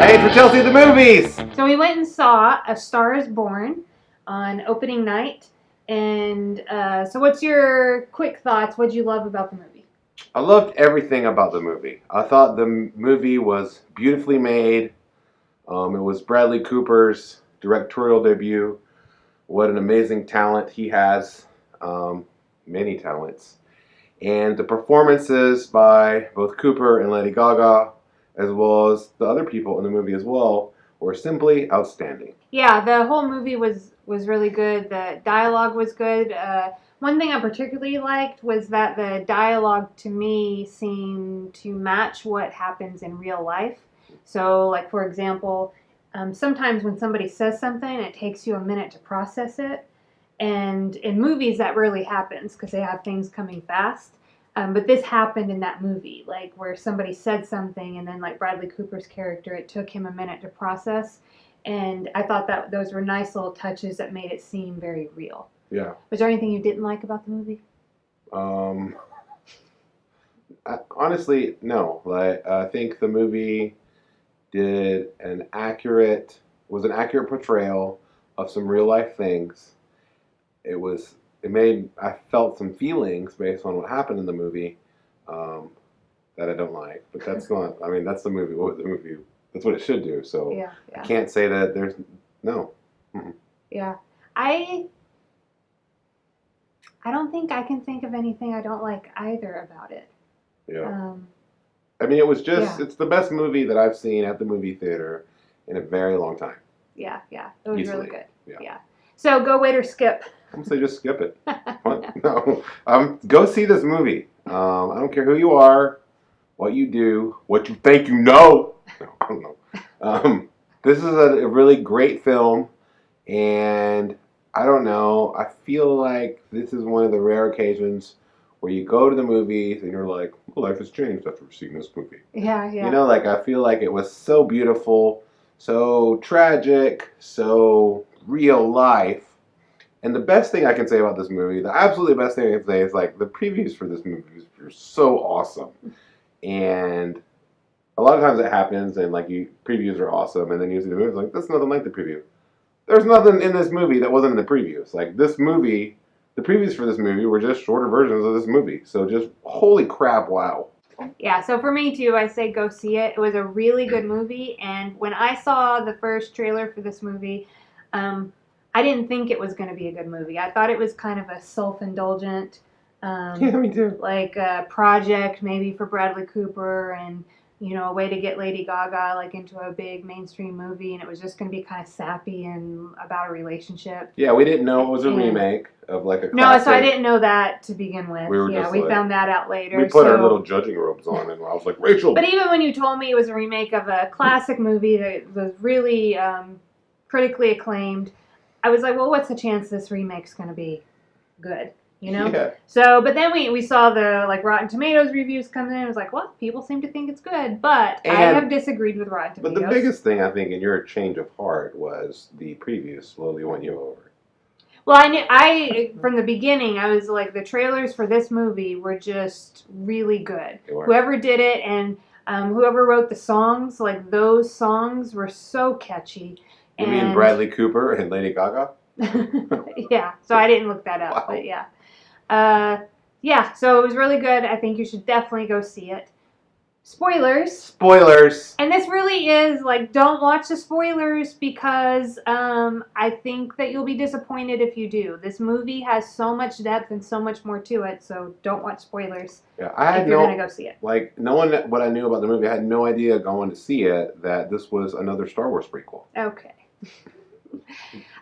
Hey, for Chelsea at the movies! So we went and saw A Star is Born on opening night. And so what's your quick thoughts? What did you love about the movie? I loved everything about the movie. I thought the movie was beautifully made. It was Bradley Cooper's directorial debut. What an amazing talent he has. Many talents. And the performances by both Cooper and Lady Gaga, as well as the other people in the movie as well, were simply outstanding. Yeah, the whole movie was really good. The dialogue was good. One thing I particularly liked was that the dialogue to me seemed to match what happens in real life. So, like, for example, sometimes when somebody says something, it takes you a minute to process it. And in movies, that rarely happens because they have things coming fast. But this happened in that movie, like where somebody said something and then like Bradley Cooper's character, it took him a minute to process. And I thought that those were nice little touches that made it seem very real. Yeah. Was there anything you didn't like about the movie? Honestly, no. I think the movie was an accurate portrayal of some real life things. I felt some feelings based on what happened in the movie that I don't like. But that's not, that's the movie. That's what it should do. So Yeah. I can't say that there's, no. Mm-mm. Yeah. I don't think I can think of anything I don't like either about it. Yeah. It was just, It's the best movie that I've seen at the movie theater in a very long time. Yeah. It was Easily. really good. Yeah. So go wait or skip. I'm going to say just skip it. What? No. Go see this movie. I don't care who you are, what you do, what you think you know. No, I don't know. This is a really great film, and I don't know. I feel like this is one of the rare occasions where you go to the movies and you're like, well, life has changed after seeing this movie. Yeah. I feel like it was so beautiful, so tragic, so real life. And the best thing I can say about this movie, the absolutely best thing I can say is like the previews for this movie are so awesome. And a lot of times it happens and previews are awesome and then you see the movie, it's like, that's nothing like the preview. There's nothing in this movie that wasn't in the previews. Like this movie, the previews for this movie were just shorter versions of this movie. So just holy crap, wow. Yeah, so for me too, I say go see it. It was a really good movie, and when I saw the first trailer for this movie, I didn't think it was going to be a good movie. I thought it was kind of a self-indulgent, Yeah, me too. like a project maybe for Bradley Cooper and, a way to get Lady Gaga into a big mainstream movie, and it was just going to be kind of sappy and about a relationship. Yeah, we didn't know it was a remake of a classic. No, so I didn't know that to begin with. We found that out later. We put our little judging robes on, and I was like, Rachel. But even when you told me it was a remake of a classic movie that was really critically acclaimed, I was like, well, what's the chance this remake's going to be good? Yeah. So, but then we saw the Rotten Tomatoes reviews come in. I was like, well, people seem to think it's good, but I have disagreed with Rotten Tomatoes. But the biggest thing I think in your change of heart was the previews slowly won you over. Well, I from the beginning, I was like, the trailers for this movie were just really good. Whoever did it and whoever wrote the songs, those songs were so catchy. You mean Bradley Cooper and Lady Gaga? Yeah, so I didn't look that up, wow. But yeah. So it was really good. I think you should definitely go see it. Spoilers. And this really is don't watch the spoilers because I think that you'll be disappointed if you do. This movie has so much depth and so much more to it, so don't watch spoilers. Yeah, if you're going to go see it. Knowing what I knew about the movie, I had no idea going to see it that this was another Star Wars prequel. Okay.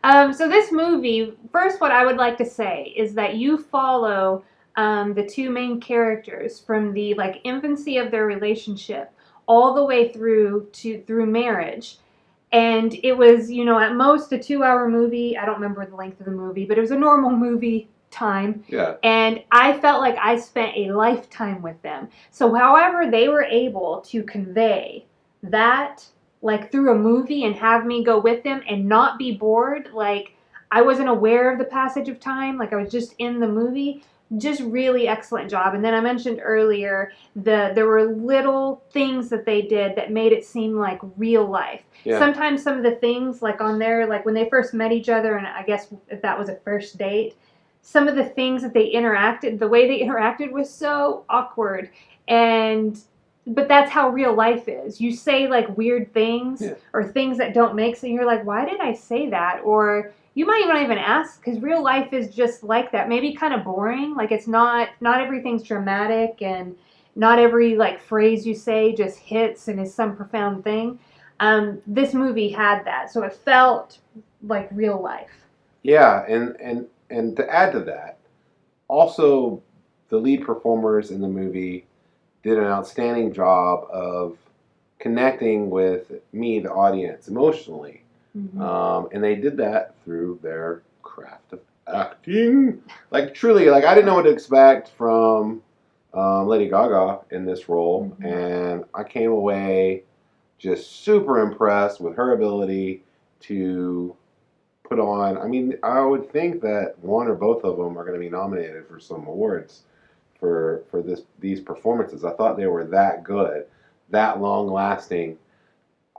So this movie, first what I would like to say is that you follow the two main characters from the infancy of their relationship all the way through marriage. And it was, at most a 2-hour movie. I don't remember the length of the movie, but it was a normal movie time. Yeah. And I felt like I spent a lifetime with them. So however they were able to convey that through a movie and have me go with them and not be bored, I wasn't aware of the passage of time, I was just in the movie. just really excellent job. And then I mentioned earlier there were little things that they did that made it seem like real life. Yeah. Sometimes some of the things like on there, like when they first met each other, and I guess if that was a first date, some of the things that they interacted, the way they interacted was so awkward. And but that's how real life is. You say like weird things Yeah. or things that don't make sense. You're like, why did I say that? Or you might not even ask because real life is just like that. Maybe kind of boring. Like it's not everything's dramatic and not every like phrase you say just hits and is some profound thing. This movie had that, so it felt like real life. Yeah, and to add to that, also the lead performers in the movie did an outstanding job of connecting with me, the audience, emotionally. Mm-hmm. And they did that through their craft of acting. Like, truly, like, I didn't know what to expect from Lady Gaga in this role. Mm-hmm. And I came away just super impressed with her ability to put on. I mean, I would think that one or both of them are going to be nominated for some awards for these performances. I thought they were that good, that long lasting.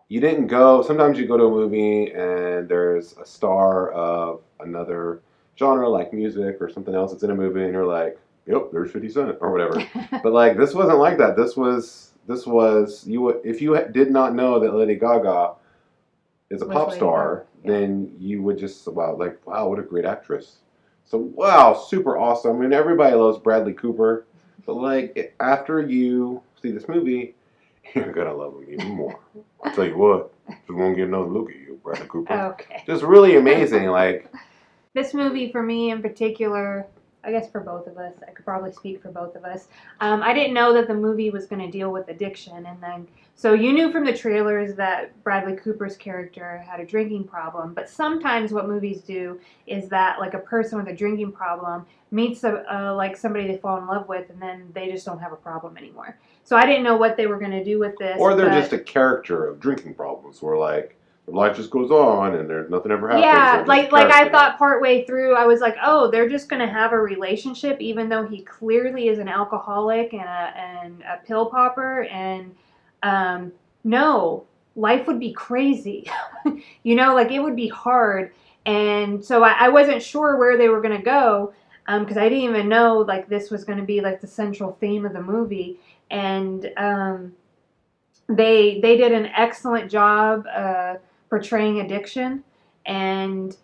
You didn't go. Sometimes you go to a movie and there's a star of another genre like music or something else that's in a movie, and you're like, "Yep, there's 50 Cent" or whatever. But like this wasn't like that. This was you. If you did not know that Lady Gaga is a Was pop Lady star, Gaga, yeah. then you would just wow, what a great actress. So wow, super awesome. I mean, everybody loves Bradley Cooper, but like after you see this movie, you're gonna love him even more. I'll tell you what, just won't get another look at you, Bradley Cooper. Okay. Just really amazing. Like This movie, for me in particular, I guess for both of us, I could probably speak for both of us. I didn't know that the movie was going to deal with addiction, and then so you knew from the trailers that Bradley Cooper's character had a drinking problem. But sometimes what movies do is that like a person with a drinking problem meets like somebody they fall in love with, and then they just don't have a problem anymore. So I didn't know what they were going to do with this. or they're just a character of drinking problems, where like life just goes on and there's nothing ever happens. Yeah, like I thought partway through, I was like, oh, they're just gonna have a relationship, even though he clearly is an alcoholic and a pill popper, and no, life would be crazy, like it would be hard, and so I wasn't sure where they were gonna go, because I didn't even know like this was gonna be like the central theme of the movie, and they did an excellent job portraying addiction, and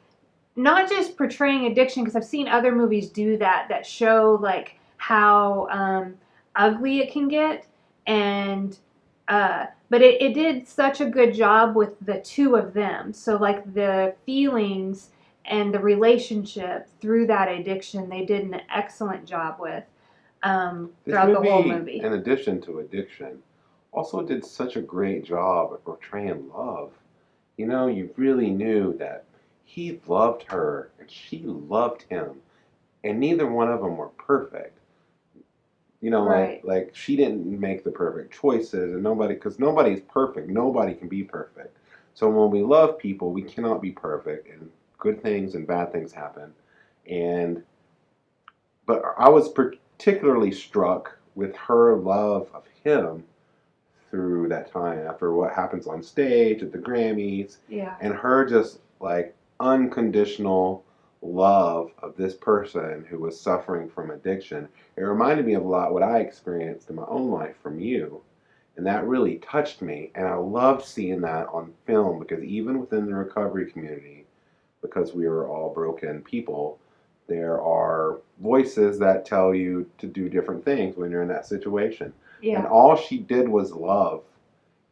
not just portraying addiction, because I've seen other movies do that show like how ugly it can get, and but it did such a good job with the two of them. So like the feelings and the relationship through that addiction, they did an excellent job with throughout the whole movie. In addition to addiction, also did such a great job of portraying love. You really knew that he loved her and she loved him, and neither one of them were perfect. Right. Like she didn't make the perfect choices, and because nobody's perfect. Nobody can be perfect. So when we love people, we cannot be perfect, and good things and bad things happen. And but I was particularly struck with her love of him through that time after what happens on stage at the Grammys. Yeah. And her just like unconditional love of this person who was suffering from addiction. It reminded me of a lot what I experienced in my own life from you. And that really touched me. And I loved seeing that on film, because even within the recovery community, because we are all broken people, there are voices that tell you to do different things when you're in that situation. Yeah. And all she did was love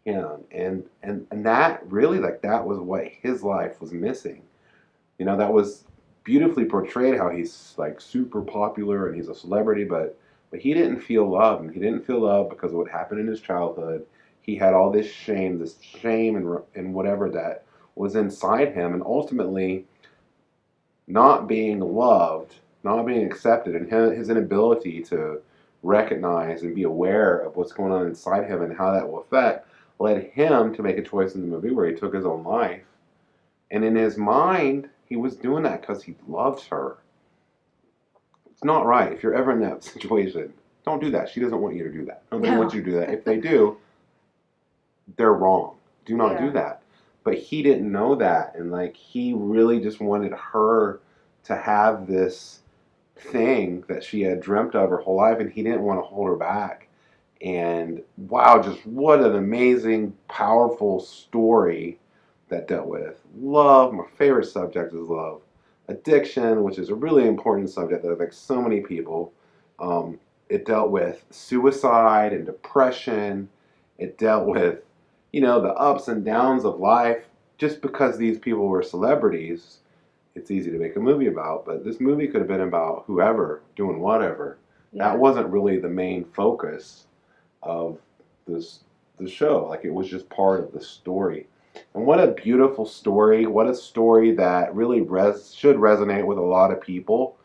him. And that really, like, that was what his life was missing. That was beautifully portrayed, how he's like super popular and he's a celebrity, but he didn't feel love, and he didn't feel love because of what happened in his childhood. He had all this shame and whatever that was inside him, and ultimately not being loved, not being accepted, and his inability to recognize and be aware of what's going on inside him and how that will affect, led him to make a choice in the movie where he took his own life. And in his mind, he was doing that because he loved her. It's not right. If you're ever in that situation, don't do that. She doesn't want you to do that. Nobody No. wants you to do that. If they do, they're wrong. Do not do Yeah. that. But he didn't know that, and like he really just wanted her to have this thing that she had dreamt of her whole life, and he didn't want to hold her back. And wow, just what an amazing, powerful story that dealt with love. My favorite subject is love. Addiction, which is a really important subject that affects so many people. It dealt with suicide and depression. It dealt with, the ups and downs of life. Just because these people were celebrities, it's easy to make a movie about, but this movie could have been about whoever doing whatever. Yeah. That wasn't really the main focus of this the show. Like it was just part of the story. And what a beautiful story! What a story that really should resonate with a lot of people.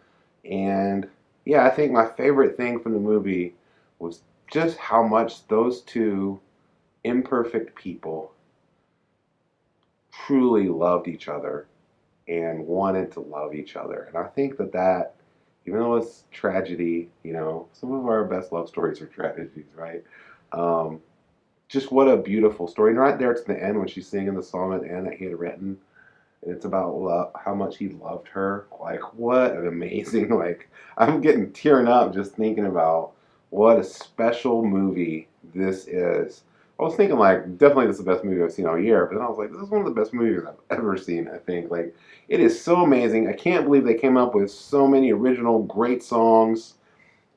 And yeah, I think my favorite thing from the movie was just how much those two imperfect people truly loved each other and wanted to love each other. And I think that even though it's tragedy, some of our best love stories are tragedies, right? Um, just what a beautiful story. And right there to the end when she's singing the song at the end that he had written, and it's about love, how much he loved her. Like, what an amazing, like, I'm getting tearing up just thinking about what a special movie this is. I was thinking, like, definitely this is the best movie I've seen all year, but then I was like, this is one of the best movies I've ever seen, I think. Like, it is so amazing. I can't believe they came up with so many original, great songs.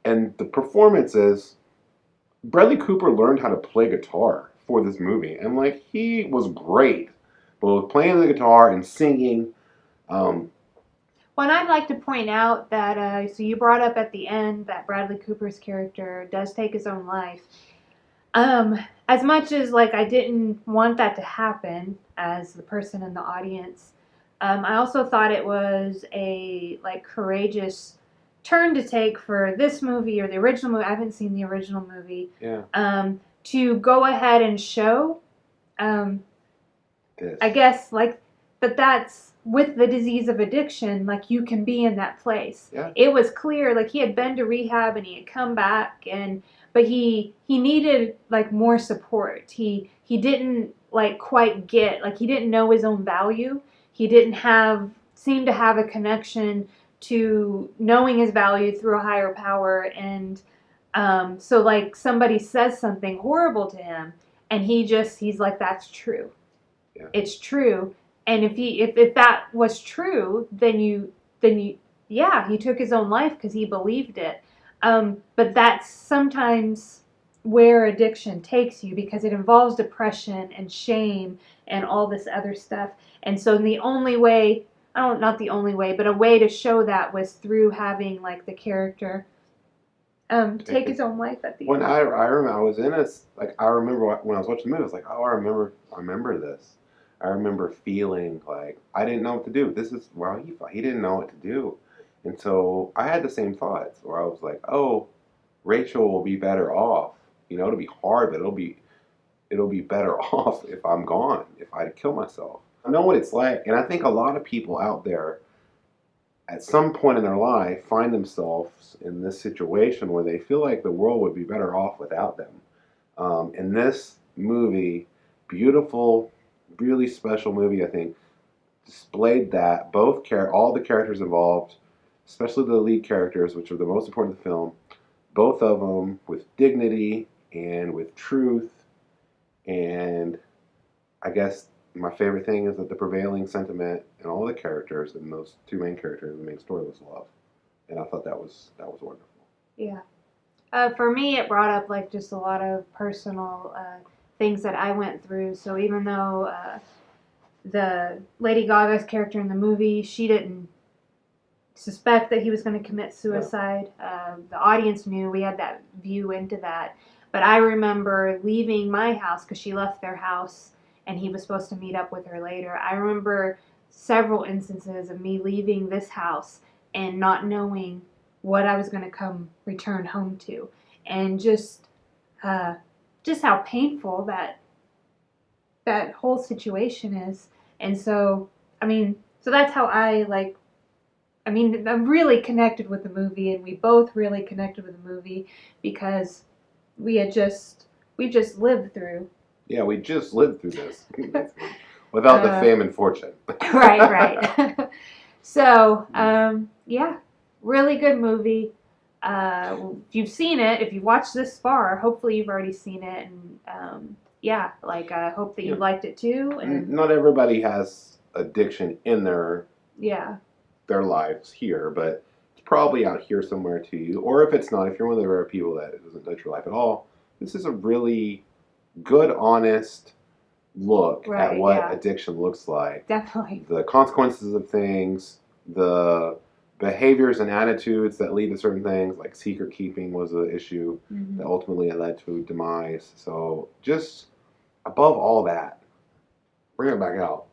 And the performances, Bradley Cooper learned how to play guitar for this movie. And, like, he was great, both playing the guitar and singing. Um, Well, and I'd like to point out that, so you brought up at the end that Bradley Cooper's character does take his own life. As much as, like, I didn't want that to happen as the person in the audience, I also thought it was a, like, courageous turn to take for this movie or the original movie. I haven't seen the original movie. yeah. To go ahead and show, This. I guess, like, but that's with the disease of addiction, like, you can be in that place. Yeah. It was clear, like, he had been to rehab and he had come back, but he needed, like, more support. He didn't, like, quite get, like, he didn't know his own value. He didn't seem to have a connection to knowing his value through a higher power. And so, like, somebody says something horrible to him and he's like, that's true. Yeah. It's true. And if that was true, then yeah, he took his own life because he believed it. But that's sometimes where addiction takes you, because it involves depression and shame and all this other stuff. And so the only way, not the only way, but a way to show that was through having, like, the character take his own life at the When end. I remember I was in it, like I remember when I was watching the movie, I was like, oh, I remember this. I remember feeling like I didn't know what to do. This is well, he didn't know what to do, and so I had the same thoughts where I was like, oh, Rachel will be better off. It'll be hard, but it'll be better off if I'm gone, if I kill myself. I know what it's like, and I think a lot of people out there at some point in their life find themselves in this situation where they feel like the world would be better off without them. In this movie, beautiful, really special movie, I think, displayed that all the characters involved, especially the lead characters, which are the most important of the film, both of them with dignity and with truth. And I guess my favorite thing is that the prevailing sentiment in all the characters and those two main characters, the main story, was love, and I thought that was wonderful. Yeah. For me, it brought up, like, just a lot of personal things that I went through. So even though the Lady Gaga's character in the movie, she didn't suspect that he was going to commit suicide. The audience knew. We had that view into that. But I remember leaving my house because she left their house and he was supposed to meet up with her later. I remember several instances of me leaving this house and not knowing what I was going to return home to, and just how painful that whole situation is. And so, I mean, so that's how I, like, I mean, I'm really connected with the movie, and we both really connected with the movie because we had we just lived through. Yeah, we just lived through this without the fame and fortune. Right, right. So, yeah, really good movie. If you've seen it, if you've watched this far, hopefully you've already seen it, and yeah, like I hope that you liked it too. And not everybody has addiction in yeah, their lives here, but it's probably out here somewhere to you. Or if it's not, if you're one of the rare people that it doesn't touch your life at all, this is a really good, honest look at what addiction looks like. Definitely. The consequences of things, the behaviors and attitudes that lead to certain things, like secret keeping was an issue that ultimately led to demise. So just above all that, bring it back out.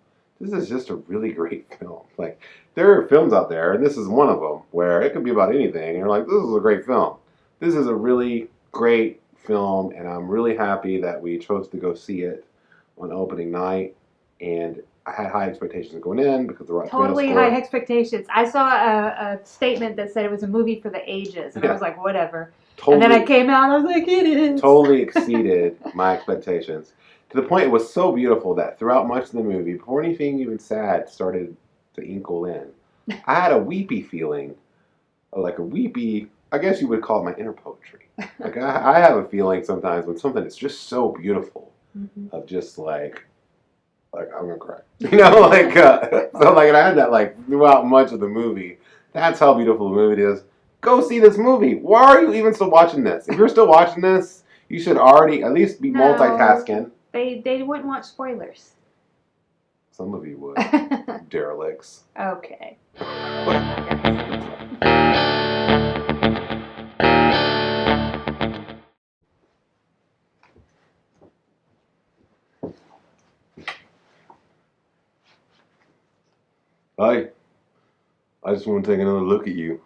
This is just a really great film. Like, there are films out there, and this is one of them, where it could be about anything, and you're like, this is a great film. This is a really great film, and I'm really happy that we chose to go see it on opening night. And I had high expectations going in because the Rotten Totally Tomatoes score. high expectations. I saw a statement that said it was a movie for the ages, and I was like, whatever. Totally, and then I came out and I was like, it is. Totally exceeded my expectations. To the point it was so beautiful that throughout much of the movie, before anything even sad started to inkle in, I had a weepy feeling, like a weepy, I guess you would call it my inner poetry. Like I have a feeling sometimes when something is just so beautiful, of just like I'm gonna cry, you know, like so like, and I had that like throughout much of the movie. That's how beautiful the movie is. Go see this movie. Why are you even still watching this? If you're still watching this, you should already at least be multitasking. They wouldn't watch spoilers. Some of you would. Derelicts. Okay. Hi. I just want to take another look at you.